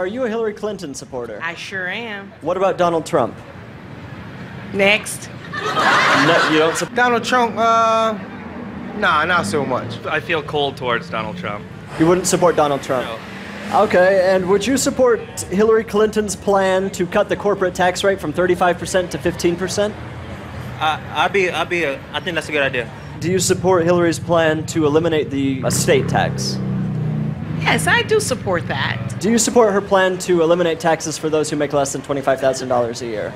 are you a Hillary Clinton supporter? I sure am. What about Donald Trump? Next. No, you don't support Donald Trump, nah, not so much. I feel cold towards Donald Trump. You wouldn't support Donald Trump? No. Okay, and would you support Hillary Clinton's plan to cut the corporate tax rate from 35% to 15%? I think that's a good idea. Do you support Hillary's plan to eliminate the estate tax? Yes, I do support that. Do you support her plan to eliminate taxes for those who make less than $25,000 a year?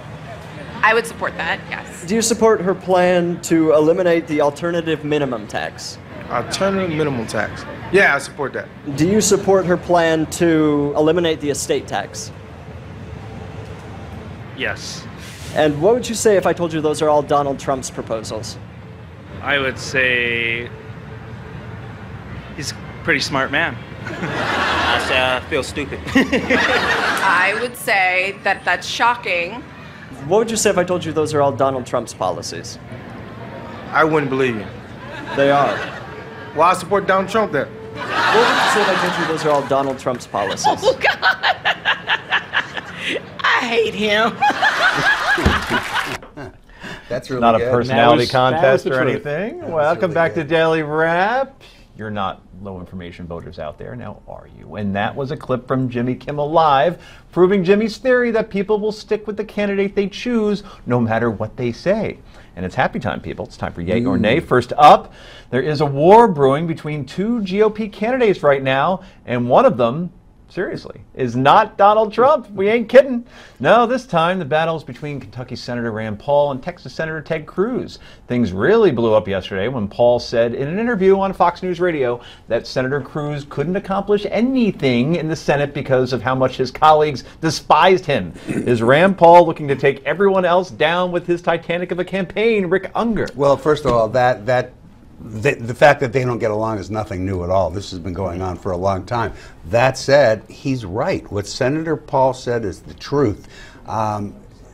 I would support that, yes. Do you support her plan to eliminate the alternative minimum tax? Alternative minimum tax. Yeah, I support that. Do you support her plan to eliminate the estate tax? Yes. And what would you say if I told you those are all Donald Trump's proposals? I would say he's a pretty smart man. I say I feel stupid. I would say that that's shocking. What would you say if I told you those are all Donald Trump's policies? I wouldn't believe you. They are. Well, I support Donald Trump then. What would you say if I told you those are all Donald Trump's policies? Oh, God. I hate him. That's really Not good. a personality That was contest the or truth. anything. was Welcome really back good. to Daily Wrap. You're not low information voters out there, now are you? And that was a clip from Jimmy Kimmel Live, proving Jimmy's theory that people will stick with the candidate they choose no matter what they say. And it's happy time, people. It's time for Yea or Nay. First up, there is a war brewing between two GOP candidates right now, and one of them, seriously, is not Donald Trump. We ain't kidding. No, this time the battle is between Kentucky Senator Rand Paul and Texas Senator Ted Cruz. Things really blew up yesterday when Paul said in an interview on Fox News Radio that Senator Cruz couldn't accomplish anything in the Senate because of how much his colleagues despised him. Is Rand Paul looking to take everyone else down with his Titanic of a campaign, Rick Unger? Well, first of all, the fact that they don't get along is nothing new at all. This has been going on for a long time. That said, he's right. What Senator Paul said is the truth.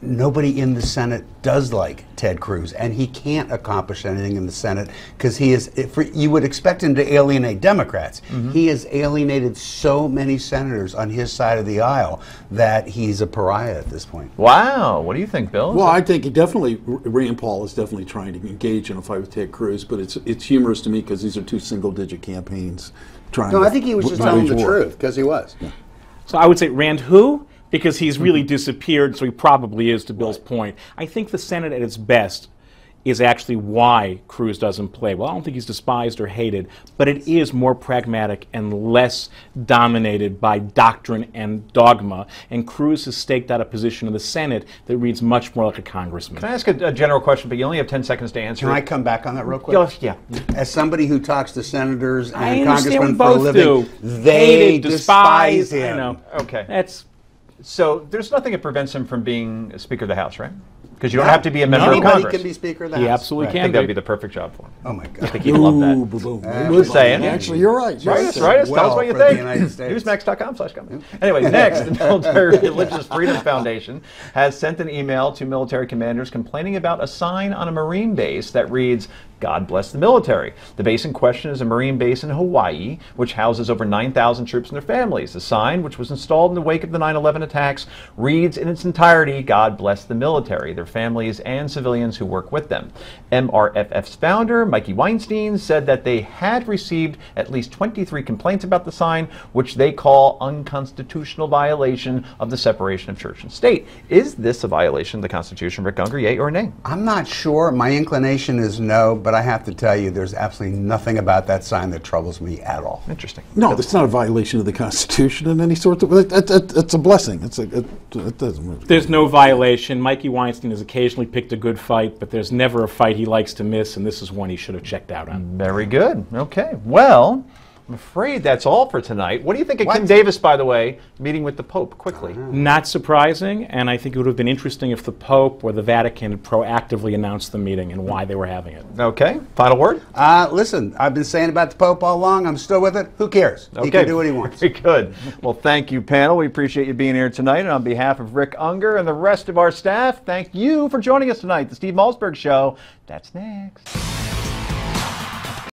Nobody in the Senate does like Ted Cruz, and he can't accomplish anything in the Senate because he is. You would expect him to alienate Democrats. He has alienated so many senators on his side of the aisle that he's a pariah at this point. Wow. What do you think, Bill? Well, I think Rand Paul is definitely trying to engage in a fight with Ted Cruz, but it's humorous to me because these are two single-digit campaigns trying to No, I think he was just telling the truth because he was. Yeah. So I would say Rand who? Because he's really disappeared, so he probably is, to Bill's point. I think the Senate at its best is actually why Cruz doesn't play. Well, I don't think he's despised or hated, but it is more pragmatic and less dominated by doctrine and dogma. And Cruz has staked out a position in the Senate that reads much more like a congressman. Can I ask a general question, but you only have 10 seconds to answer Can it? I come back on that real quick? Yeah. As somebody who talks to senators I and understand congressmen we for a both living, do. they Hated, despise despised, him. I know. Okay. That's So there's nothing that prevents him from being Speaker of the House, right? Because you don't have to be a member of Anybody Congress. can be Speaker of the he House. absolutely I can think that would be. be the perfect job for him. Oh my I God. think he'd love that. Ooh, boom. Just saying. Actually, you're right. Write us. Tell us what you for the think. United States. Newsmax.com/comment. Anyway, next, the Military Religious Freedom Foundation has sent an email to military commanders complaining about a sign on a Marine base that reads, "God bless the military." The base in question is a Marine base in Hawaii, which houses over 9,000 troops and their families. The sign, which was installed in the wake of the 9/11 attacks, reads in its entirety, "God bless the military, their families, and civilians who work with them." MRFF's founder, Mikey Weinstein, said that they had received at least 23 complaints about the sign, which they call unconstitutional violation of the separation of church and state. Is this a violation of the Constitution, Rick Unger, yea or nay? I'm not sure. My inclination is no, but I have to tell you, there's absolutely nothing about that sign that troubles me at all. Interesting. No, it's not a violation of the Constitution in any sort of. It's a blessing. It doesn't. There's no violation. Mikey Weinstein has occasionally picked a good fight, but there's never a fight he likes to miss, and this is one he should have checked out on. Very good. Okay. Well, I'm afraid that's all for tonight. What do you think of What? Kim Davis, by the way, meeting with the Pope quickly? Not surprising, and I think it would have been interesting if the Pope or the Vatican had proactively announced the meeting and why they were having it. Okay. Final word? Listen, I've been saying about the Pope all along. I'm still with it. Who cares? He can do what he wants. Very good. Well, thank you, panel. We appreciate you being here tonight. And on behalf of Rick Unger and the rest of our staff, thank you for joining us tonight. The Steve Malzberg Show. That's next.